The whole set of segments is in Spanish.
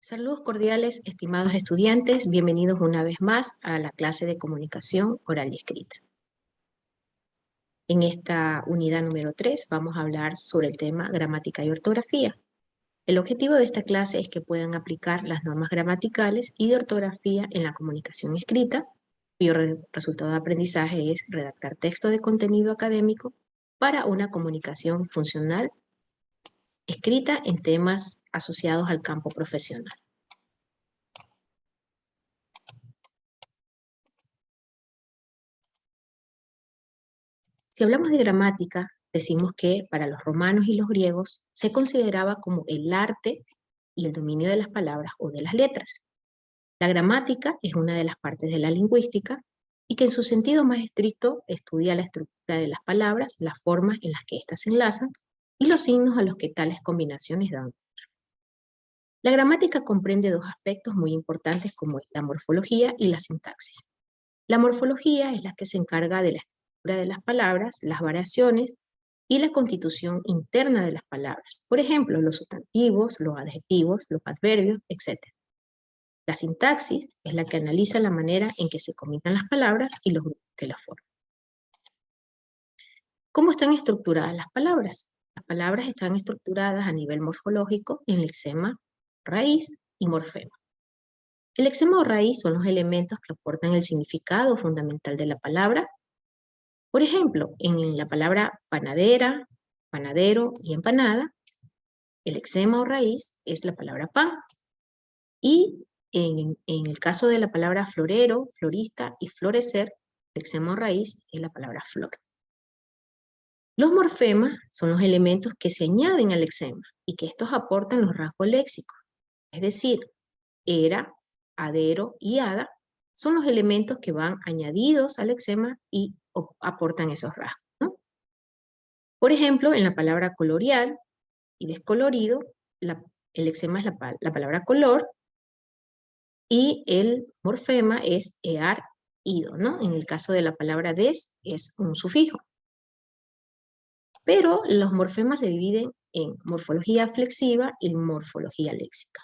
Saludos cordiales, estimados estudiantes, bienvenidos una vez más a la clase de comunicación oral y escrita. En esta unidad número 3 vamos a hablar sobre el tema gramática y ortografía. El objetivo de esta clase es que puedan aplicar las normas gramaticales y de ortografía en la comunicación escrita, cuyo resultado de aprendizaje es redactar texto de contenido académico para una comunicación funcional escrita en temas asociados al campo profesional. Si hablamos de gramática, decimos que para los romanos y los griegos se consideraba como el arte y el dominio de las palabras o de las letras. La gramática es una de las partes de la lingüística y que en su sentido más estricto estudia la estructura de las palabras, las formas en las que éstas se enlazan y los signos a los que tales combinaciones dan. La gramática comprende dos aspectos muy importantes como es la morfología y la sintaxis. La morfología es la que se encarga de la estructura de las palabras, las variaciones y la constitución interna de las palabras. Por ejemplo, los sustantivos, los adjetivos, los adverbios, etc. La sintaxis es la que analiza la manera en que se combinan las palabras y los grupos que las forman. ¿Cómo están estructuradas las palabras? Las palabras están estructuradas a nivel morfológico en lexema, raíz y morfema. El lexema o raíz son los elementos que aportan el significado fundamental de la palabra. Por ejemplo, en la palabra panadera, panadero y empanada, el lexema o raíz es la palabra pan. Y en el caso de la palabra florero, florista y florecer, el lexema o raíz es la palabra flor. Los morfemas son los elementos que se añaden al lexema y que estos aportan los rasgos léxicos. Es decir, era, adero y hada son los elementos que van añadidos al lexema y aportan esos rasgos, ¿no? Por ejemplo, en la palabra colorear y descolorido, el lexema es la palabra color y el morfema es ear, ido, ¿no? En el caso de la palabra des es un sufijo. Pero los morfemas se dividen en morfología flexiva y morfología léxica.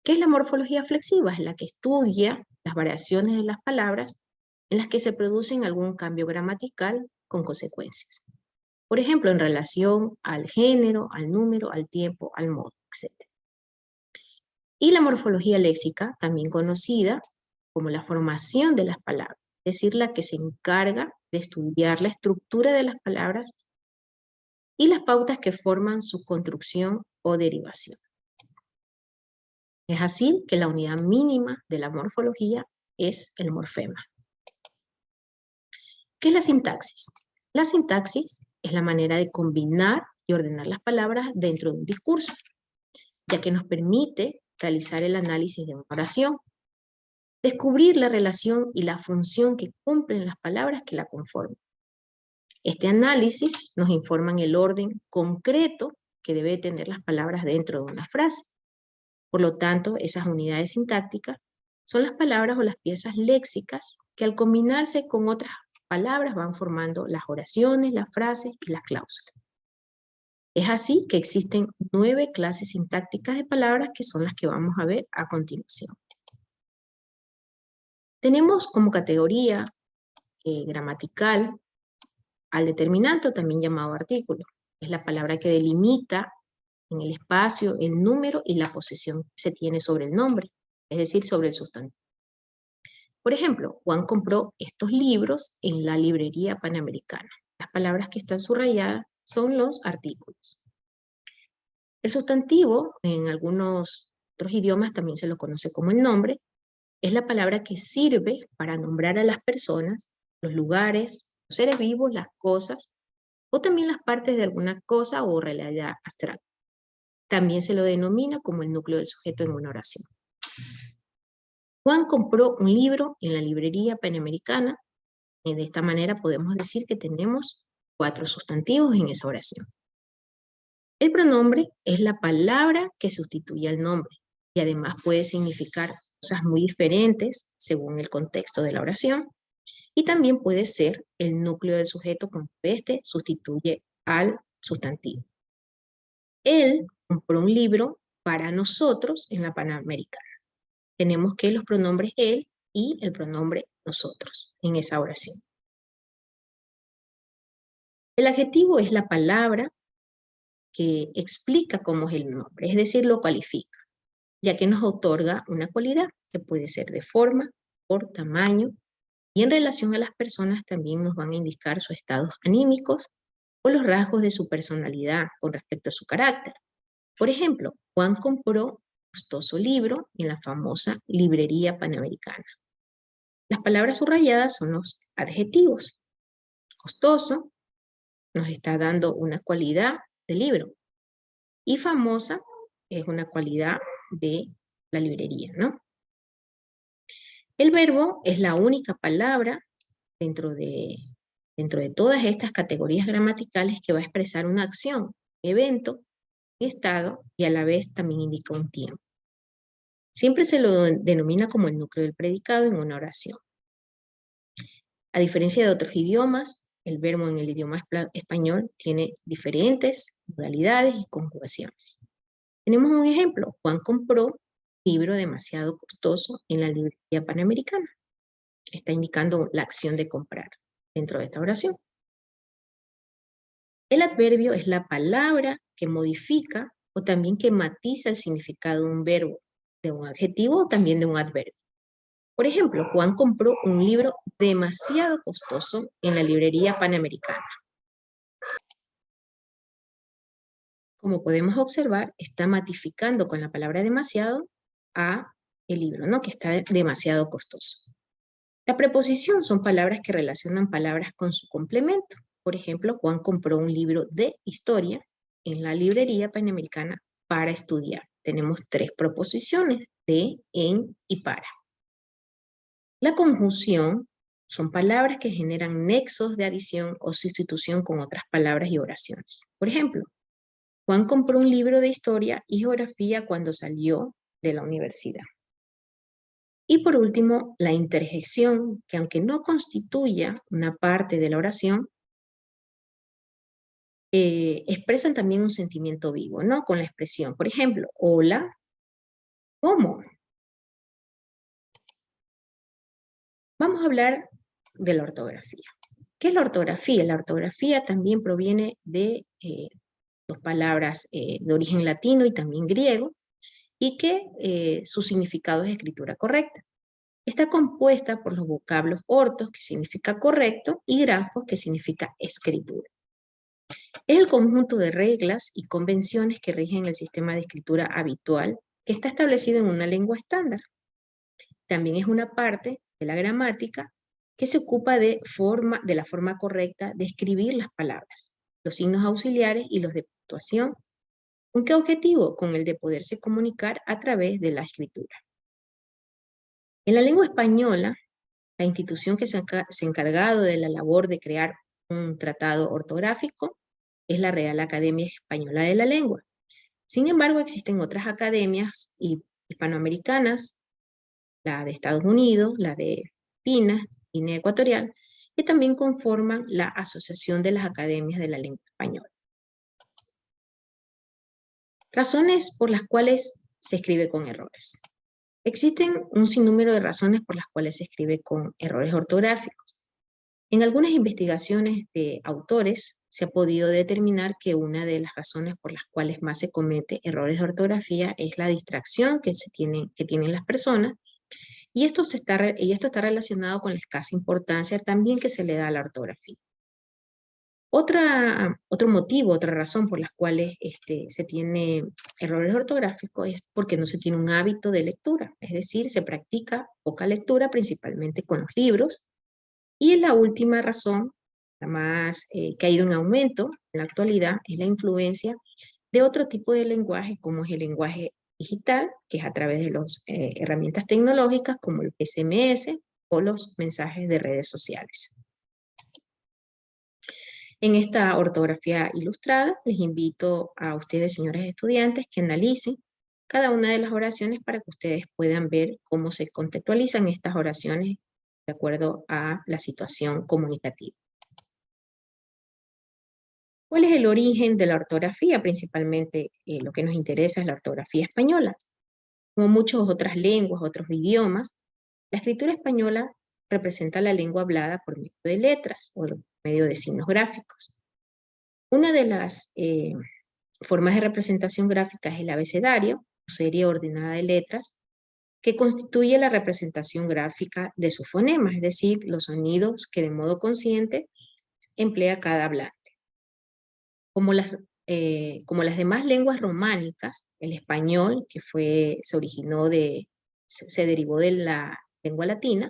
¿Qué es la morfología flexiva? Es la que estudia las variaciones de las palabras en las que se producen algún cambio gramatical con consecuencias. Por ejemplo, en relación al género, al número, al tiempo, al modo, etc. Y la morfología léxica, también conocida como la formación de las palabras, es decir, la que se encarga de estudiar la estructura de las palabras y las pautas que forman su construcción o derivación. Es así que la unidad mínima de la morfología es el morfema. ¿Qué es la sintaxis? La sintaxis es la manera de combinar y ordenar las palabras dentro de un discurso, ya que nos permite realizar el análisis de una oración, descubrir la relación y la función que cumplen las palabras que la conforman. Este análisis nos informa en el orden concreto que debe tener las palabras dentro de una frase. Por lo tanto, esas unidades sintácticas son las palabras o las piezas léxicas que al combinarse con otras palabras van formando las oraciones, las frases y las cláusulas. Es así que existen 9 clases sintácticas de palabras que son las que vamos a ver a continuación. Tenemos como categoría gramatical al determinante, también llamado artículo. Es la palabra que delimita en el espacio el número y la posesión que se tiene sobre el nombre, es decir, sobre el sustantivo. Por ejemplo, Juan compró estos libros en la librería Panamericana. Las palabras que están subrayadas son los artículos. El sustantivo, en algunos otros idiomas también se lo conoce como el nombre, es la palabra que sirve para nombrar a las personas, los lugares, los seres vivos, las cosas, o también las partes de alguna cosa o realidad abstracta. También se lo denomina como el núcleo del sujeto en una oración. Juan compró un libro en la librería Panamericana, y de esta manera podemos decir que tenemos 4 sustantivos en esa oración. El pronombre es la palabra que sustituye al nombre y además puede significar cosas muy diferentes según el contexto de la oración y también puede ser el núcleo del sujeto cuando este sustituye al sustantivo. Él compró un libro para nosotros en la Panamericana. Tenemos que los pronombres él y el pronombre nosotros en esa oración. El adjetivo es la palabra que explica cómo es el nombre, es decir, lo cualifica, ya que nos otorga una cualidad que puede ser de forma, por tamaño, y en relación a las personas también nos van a indicar sus estados anímicos o los rasgos de su personalidad con respecto a su carácter. Por ejemplo, Juan compró un costoso libro en la famosa librería panamericana. Las palabras subrayadas son los adjetivos. Costoso nos está dando una cualidad del libro y famosa es una cualidad de la librería, ¿no? El verbo es la única palabra dentro de todas estas categorías gramaticales que va a expresar una acción, evento, estado y a la vez también indica un tiempo. Siempre se lo denomina como el núcleo del predicado en una oración. A diferencia de otros idiomas, el verbo en el idioma español tiene diferentes modalidades y conjugaciones. Tenemos un ejemplo. Juan compró un libro demasiado costoso en la librería panamericana. Está indicando la acción de comprar dentro de esta oración. El adverbio es la palabra que modifica o también que matiza el significado de un verbo, de un adjetivo o también de un adverbio. Por ejemplo, Juan compró un libro demasiado costoso en la librería panamericana. Como podemos observar, está matificando con la palabra demasiado a el libro, ¿no? Que está demasiado costoso. La preposición son palabras que relacionan palabras con su complemento. Por ejemplo, Juan compró un libro de historia en la librería panamericana para estudiar. Tenemos 3 proposiciones, de, en y para. La conjunción son palabras que generan nexos de adición o sustitución con otras palabras y oraciones. Por ejemplo, Juan compró un libro de historia y geografía cuando salió de la universidad. Y por último, la interjección, que aunque no constituya una parte de la oración, expresan también un sentimiento vivo, ¿no? Con la expresión, por ejemplo, hola, ¿cómo? Vamos a hablar de la ortografía. ¿Qué es la ortografía? La ortografía también proviene de 2 palabras de origen latino y también griego, y que su significado es escritura correcta. Está compuesta por los vocablos ortos, que significa correcto, y grafos, que significa escritura. Es el conjunto de reglas y convenciones que rigen el sistema de escritura habitual que está establecido en una lengua estándar. También es una parte de la gramática que se ocupa de la forma correcta de escribir las palabras, los signos auxiliares y los de puntuación. ¿Con qué objetivo? Con el de poderse comunicar a través de la escritura. En la lengua española, la institución que se ha encargado de la labor de crear un tratado ortográfico es la Real Academia Española de la Lengua. Sin embargo, existen otras academias hispanoamericanas, la de Estados Unidos, la de Filipinas, Guinea Ecuatorial, que también conforman la Asociación de las Academias de la Lengua Española. Razones por las cuales se escribe con errores. Existen un sinnúmero de razones por las cuales se escribe con errores ortográficos. En algunas investigaciones de autores se ha podido determinar que una de las razones por las cuales más se comete errores de ortografía es la distracción que tienen las personas, y esto está relacionado con la escasa importancia también que se le da a la ortografía. Otro motivo, otra razón por las cuales se tiene errores ortográficos es porque no se tiene un hábito de lectura, es decir, se practica poca lectura, principalmente con los libros. Y la última razón, la más que ha ido en aumento en la actualidad, es la influencia de otro tipo de lenguaje, como es el lenguaje digital, que es a través de las herramientas tecnológicas como el SMS o los mensajes de redes sociales. En esta ortografía ilustrada, les invito a ustedes, señores estudiantes, que analicen cada una de las oraciones para que ustedes puedan ver cómo se contextualizan estas oraciones de acuerdo a la situación comunicativa. ¿Cuál es el origen de la ortografía? Principalmente lo que nos interesa es la ortografía española. Como muchas otras lenguas, otros idiomas, la escritura española representa la lengua hablada por medio de letras o por medio de signos gráficos. Una de las formas de representación gráfica es el abecedario, serie ordenada de letras, que constituye la representación gráfica de sus fonemas, es decir, los sonidos que de modo consciente emplea cada hablante. Como las demás lenguas románicas, el español, que se derivó de la lengua latina,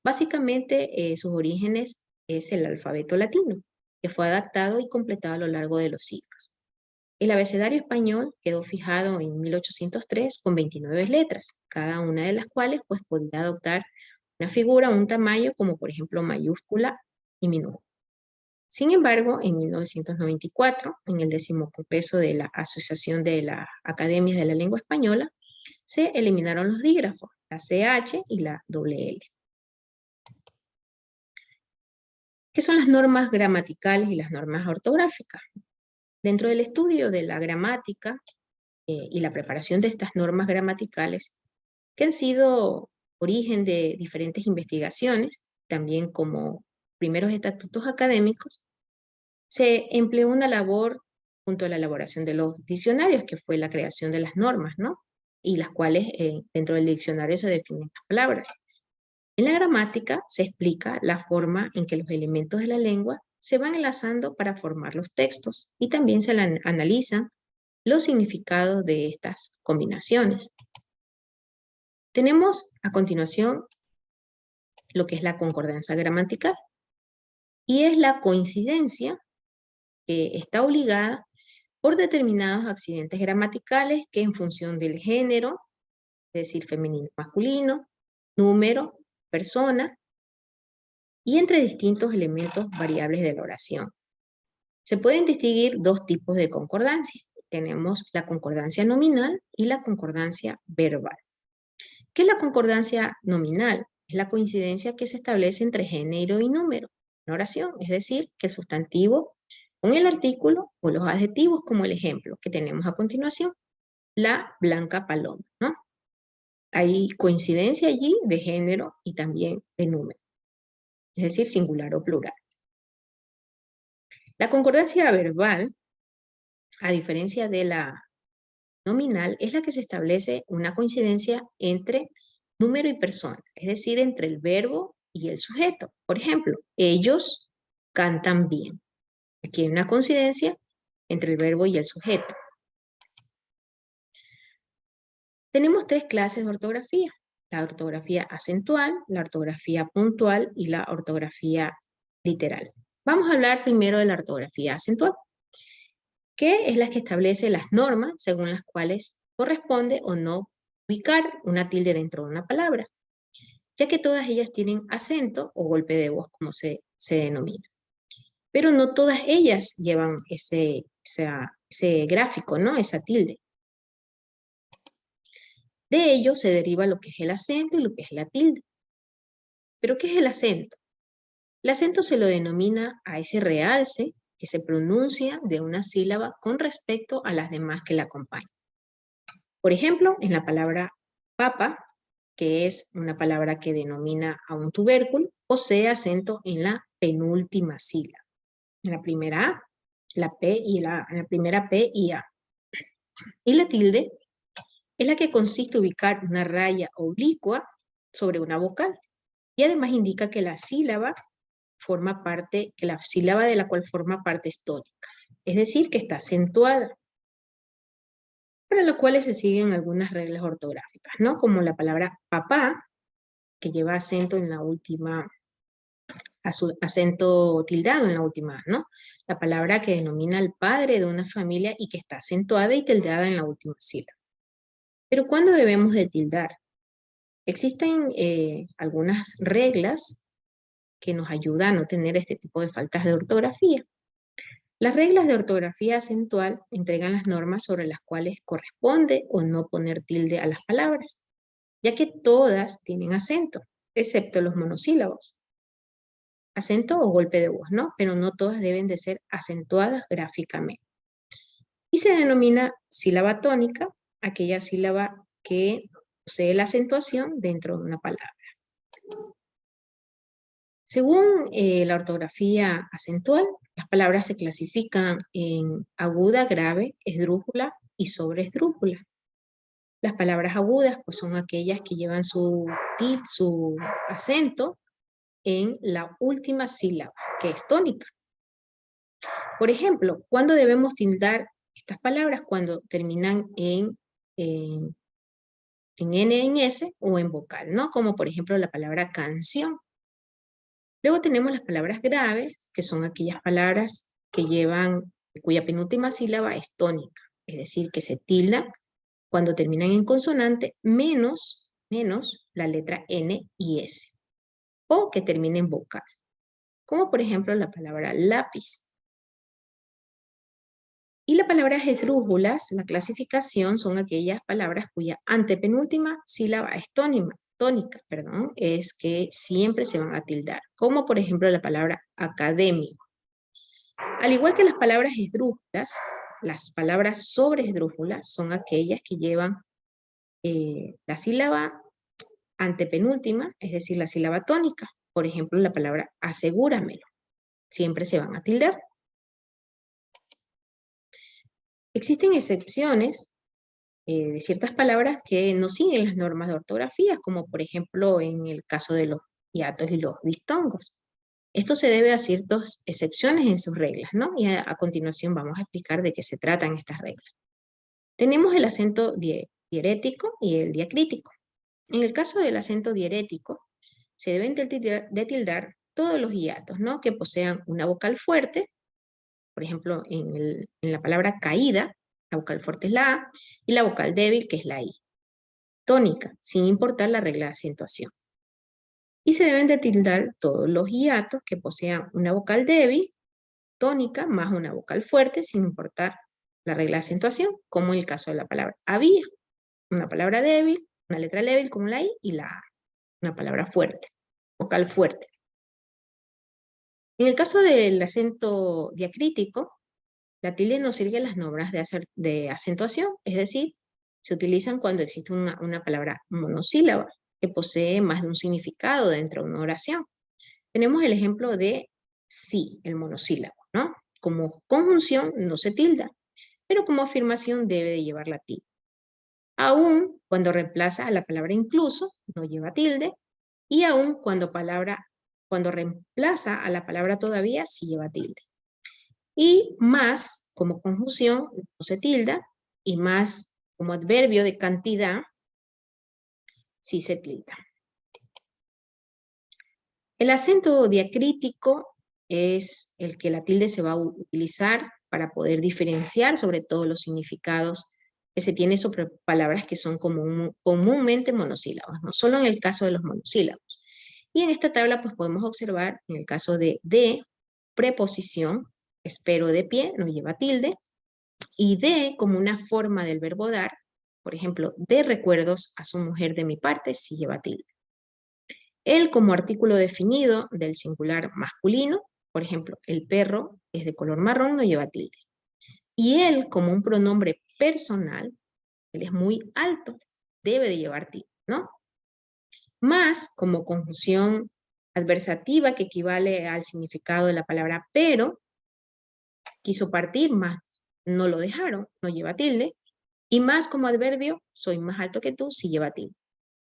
básicamente sus orígenes es el alfabeto latino, que fue adaptado y completado a lo largo de los siglos. El abecedario español quedó fijado en 1803 con 29 letras, cada una de las cuales pues, podía adoptar una figura o un tamaño como por ejemplo mayúscula y minúscula. Sin embargo, en 1994, en el 10º Congreso de la Asociación de las Academias de la Lengua Española, se eliminaron los dígrafos, la CH y la L. ¿Qué son las normas gramaticales y las normas ortográficas? Dentro del estudio de la gramática y la preparación de estas normas gramaticales, que han sido origen de diferentes investigaciones, también como primeros estatutos académicos, se empleó una labor junto a la elaboración de los diccionarios, que fue la creación de las normas, ¿no? Y las cuales dentro del diccionario se definen las palabras. En la gramática se explica la forma en que los elementos de la lengua se van enlazando para formar los textos y también se analizan los significados de estas combinaciones. Tenemos a continuación lo que es la concordancia gramatical y es la coincidencia que está obligada por determinados accidentes gramaticales que en función del género, es decir, femenino, masculino, número, persona, y entre distintos elementos variables de la oración. Se pueden distinguir dos tipos de concordancia. Tenemos la concordancia nominal y la concordancia verbal. ¿Qué es la concordancia nominal? Es la coincidencia que se establece entre género y número en oración, es decir, que el sustantivo con el artículo o los adjetivos, como el ejemplo que tenemos a continuación, la blanca paloma, ¿no? Hay coincidencia allí de género y también de número, es decir, singular o plural. La concordancia verbal, a diferencia de la nominal, es la que se establece una coincidencia entre número y persona, es decir, entre el verbo y el sujeto. Por ejemplo, ellos cantan bien. Aquí hay una coincidencia entre el verbo y el sujeto. Tenemos tres clases de ortografía: la ortografía acentual, la ortografía puntual y la ortografía literal. Vamos a hablar primero de la ortografía acentual, que es la que establece las normas según las cuales corresponde o no ubicar una tilde dentro de una palabra, ya que todas ellas tienen acento o golpe de voz, como se denomina. Pero no todas ellas llevan ese gráfico, ¿no? Esa tilde. De ello se deriva lo que es el acento y lo que es la tilde. ¿Pero qué es el acento? El acento se lo denomina a ese realce que se pronuncia de una sílaba con respecto a las demás que la acompañan. Por ejemplo, en la palabra papa, que es una palabra que denomina a un tubérculo, posee acento en la penúltima sílaba. En la primera A, la P y en la primera P y A. Y la tilde es la que consiste en ubicar una raya oblicua sobre una vocal. Y además indica que la sílaba de la cual forma parte es tónica. Es decir, que está acentuada. Para lo cual se siguen algunas reglas ortográficas, ¿no? Como la palabra papá, que lleva acento en la última, acento tildado en la última, ¿no? La palabra que denomina al padre de una familia y que está acentuada y tildada en la última sílaba. Pero ¿cuándo debemos de tildar? Existen algunas reglas que nos ayudan a no tener este tipo de faltas de ortografía. Las reglas de ortografía acentual entregan las normas sobre las cuales corresponde o no poner tilde a las palabras, ya que todas tienen acento, excepto los monosílabos. acento o golpe de voz, ¿no? Pero no todas deben de ser acentuadas gráficamente. Y se denomina sílaba tónica aquella sílaba que posee la acentuación dentro de una palabra. Según la ortografía acentual, las palabras se clasifican en aguda, grave, esdrújula y sobreesdrújula. Las palabras agudas pues, son aquellas que llevan su acento en la última sílaba, que es tónica. Por ejemplo, ¿cuándo debemos tildar estas palabras? Cuando terminan en N, en S o en vocal, ¿no? Como por ejemplo la palabra canción. Luego tenemos las palabras graves, que son aquellas palabras que llevan, cuya penúltima sílaba es tónica, es decir, que se tildan cuando terminan en consonante menos la letra N y S, o que terminen en vocal, como por ejemplo la palabra lápiz. Y las palabras esdrújulas, la clasificación son aquellas palabras cuya antepenúltima sílaba es tónica, es que siempre se van a tildar, como por ejemplo la palabra académico. Al igual que las palabras esdrújulas, las palabras sobreesdrújulas son aquellas que llevan la sílaba antepenúltima, es decir, la sílaba tónica. Por ejemplo, la palabra asegúramelo. Siempre se van a tildar. Existen excepciones de ciertas palabras que no siguen las normas de ortografía, como por ejemplo en el caso de los hiatos y los diptongos. Esto se debe a ciertas excepciones en sus reglas, ¿no? Y a continuación vamos a explicar de qué se tratan estas reglas. Tenemos el acento diérético y el diacrítico. En el caso del acento diérético, se deben de tildar todos los hiatos, ¿no? Que posean una vocal fuerte. Por ejemplo, en la palabra caída, la vocal fuerte es la A, y la vocal débil, que es la I. Tónica, sin importar la regla de acentuación. Y se deben de tildar todos los hiatos que posean una vocal débil, tónica, más una vocal fuerte, sin importar la regla de acentuación, como en el caso de la palabra había. Una palabra débil, una letra débil como la I y la A. Una palabra fuerte, vocal fuerte. En el caso del acento diacrítico, la tilde no sigue las normas de acentuación, es decir, se utilizan cuando existe una palabra monosílaba que posee más de un significado dentro de una oración. Tenemos el ejemplo de sí, el monosílabo, ¿no? Como conjunción no se tilda, pero como afirmación debe de llevar la tilde. Aún cuando reemplaza a la palabra incluso, no lleva tilde, y aún cuando reemplaza a la palabra todavía, sí lleva tilde. Y más como conjunción no se tilda, y más como adverbio de cantidad, sí se tilda. El acento diacrítico es el que la tilde se va a utilizar para poder diferenciar sobre todo los significados que se tiene sobre palabras que son comúnmente monosílabos, no solo en el caso de los monosílabos. Y en esta tabla pues podemos observar en el caso de preposición, espero de pie, no lleva tilde, y de como una forma del verbo dar, por ejemplo, de recuerdos a su mujer de mi parte, sí lleva tilde. El como artículo definido del singular masculino, por ejemplo, el perro es de color marrón, no lleva tilde. Y él como un pronombre personal, él es muy alto, debe de llevar tilde, ¿no? Más como conjunción adversativa que equivale al significado de la palabra pero, quiso partir, más no lo dejaron, no lleva tilde. Y más como adverbio, soy más alto que tú, sí lleva tilde.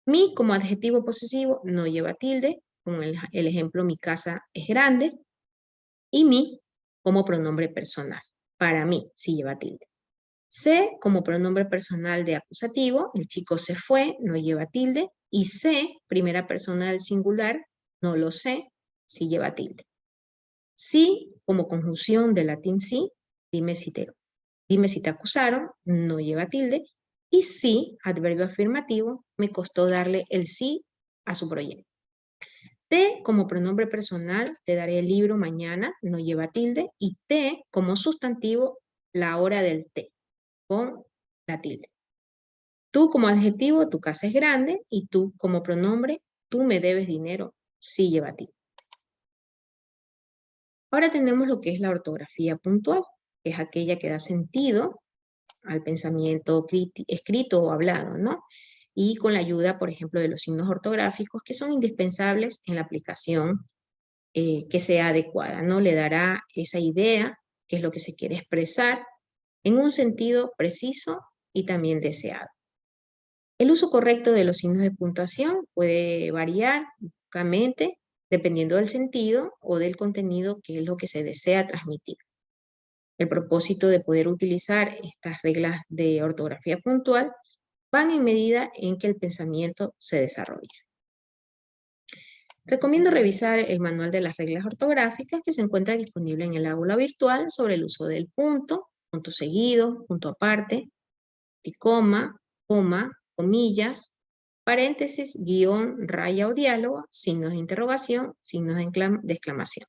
Mi como adjetivo posesivo no lleva tilde, como el ejemplo mi casa es grande. Y mi como pronombre personal, para mí sí lleva tilde. Se como pronombre personal de acusativo, el chico se fue, no lleva tilde. Y se, primera persona del singular, no lo sé, sí lleva tilde. Sí como conjunción de latín sí, dime si te acusaron, no lleva tilde. Y sí, adverbio afirmativo, me costó darle el sí a su proyecto. Te como pronombre personal, te daré el libro mañana, no lleva tilde. Y te como sustantivo, la hora del té, con la tilde. Tú como adjetivo, tu casa es grande. Y tú como pronombre, tú me debes dinero, sí lleva tilde. Ahora tenemos lo que es la ortografía puntual, que es aquella que da sentido al pensamiento escrito o hablado, ¿no? Y con la ayuda, por ejemplo, de los signos ortográficos, que son indispensables en la aplicación que sea adecuada, ¿no? Le dará esa idea, que es lo que se quiere expresar, en un sentido preciso y también deseado. El uso correcto de los signos de puntuación puede variar únicamente dependiendo del sentido o del contenido que es lo que se desea transmitir. El propósito de poder utilizar estas reglas de ortografía puntual van en medida en que el pensamiento se desarrolla. Recomiendo revisar el manual de las reglas ortográficas que se encuentra disponible en el aula virtual sobre el uso del punto, punto seguido, punto aparte, coma, comillas, paréntesis, guión, raya o diálogo, signos de interrogación, signos de exclamación.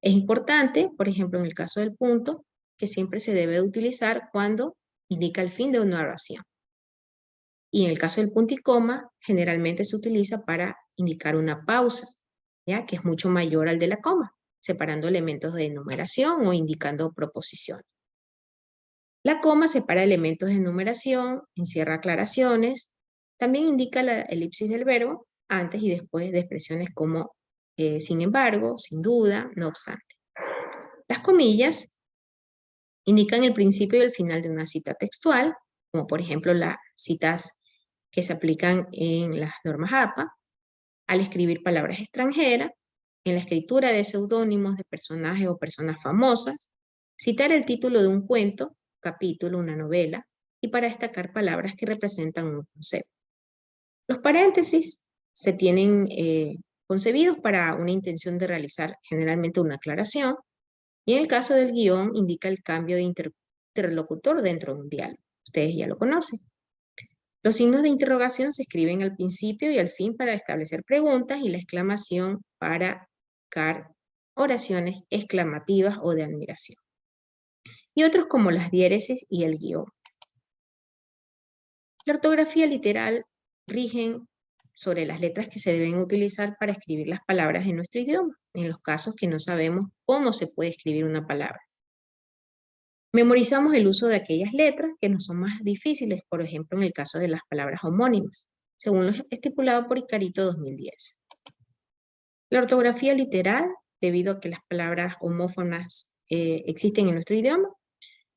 Es importante, por ejemplo, en el caso del punto, que siempre se debe utilizar cuando indica el fin de una oración. Y en el caso del punto y coma, generalmente se utiliza para indicar una pausa, ¿ya? Que es mucho mayor al de la coma, separando elementos de enumeración o indicando proposiciones. La coma separa elementos de enumeración, encierra aclaraciones, también indica la elipsis del verbo antes y después de expresiones como sin embargo, sin duda, no obstante. Las comillas indican el principio y el final de una cita textual, como por ejemplo las citas que se aplican en las normas APA, al escribir palabras extranjeras, en la escritura de seudónimos de personajes o personas famosas, citar el título de un cuento, capítulo, una novela, y para destacar palabras que representan un concepto. Los paréntesis se tienen concebidos para una intención de realizar generalmente una aclaración, y en el caso del guión indica el cambio de interlocutor dentro de un diálogo. Ustedes ya lo conocen. Los signos de interrogación se escriben al principio y al fin para establecer preguntas y la exclamación para indicar oraciones exclamativas o de admiración. Y otros como las diéresis y el guión. La ortografía literal rigen sobre las letras que se deben utilizar para escribir las palabras en nuestro idioma, en los casos que no sabemos cómo se puede escribir una palabra. Memorizamos el uso de aquellas letras que nos son más difíciles, por ejemplo, en el caso de las palabras homónimas, según lo estipulado por Icarito 2010. La ortografía literal, debido a que las palabras homófonas existen en nuestro idioma,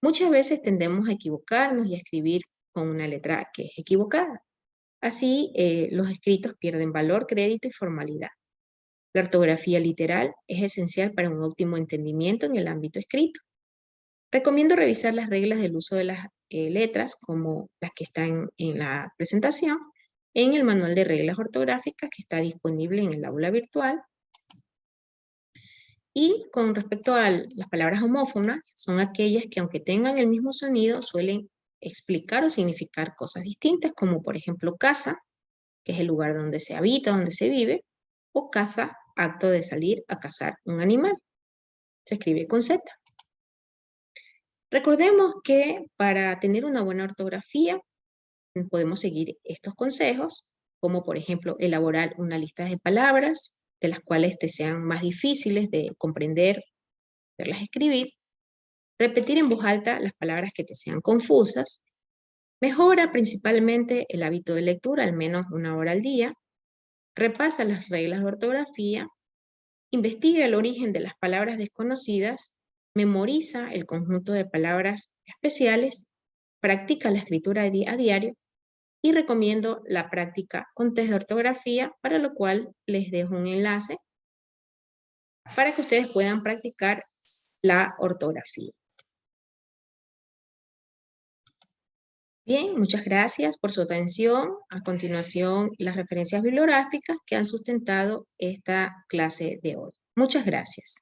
muchas veces tendemos a equivocarnos y a escribir con una letra que es equivocada. Así, los escritos pierden valor, crédito y formalidad. La ortografía literal es esencial para un óptimo entendimiento en el ámbito escrito. Recomiendo revisar las reglas del uso de las letras, como las que están en la presentación, en el manual de reglas ortográficas que está disponible en el aula virtual. Y con respecto a las palabras homófonas, son aquellas que aunque tengan el mismo sonido, suelen explicar o significar cosas distintas, como por ejemplo casa, que es el lugar donde se habita, donde se vive, o caza, acto de salir a cazar un animal. Se escribe con Z. Recordemos que para tener una buena ortografía podemos seguir estos consejos, como por ejemplo elaborar una lista de palabras de las cuales te sean más difíciles de comprender, verlas escribir, repetir en voz alta las palabras que te sean confusas, mejora principalmente el hábito de lectura al menos 1 hora al día, repasa las reglas de ortografía, investiga el origen de las palabras desconocidas, memoriza el conjunto de palabras especiales, practica la escritura a diario y recomiendo la práctica con test de ortografía, para lo cual les dejo un enlace para que ustedes puedan practicar la ortografía. Bien, muchas gracias por su atención. A continuación, las referencias bibliográficas que han sustentado esta clase de hoy. Muchas gracias.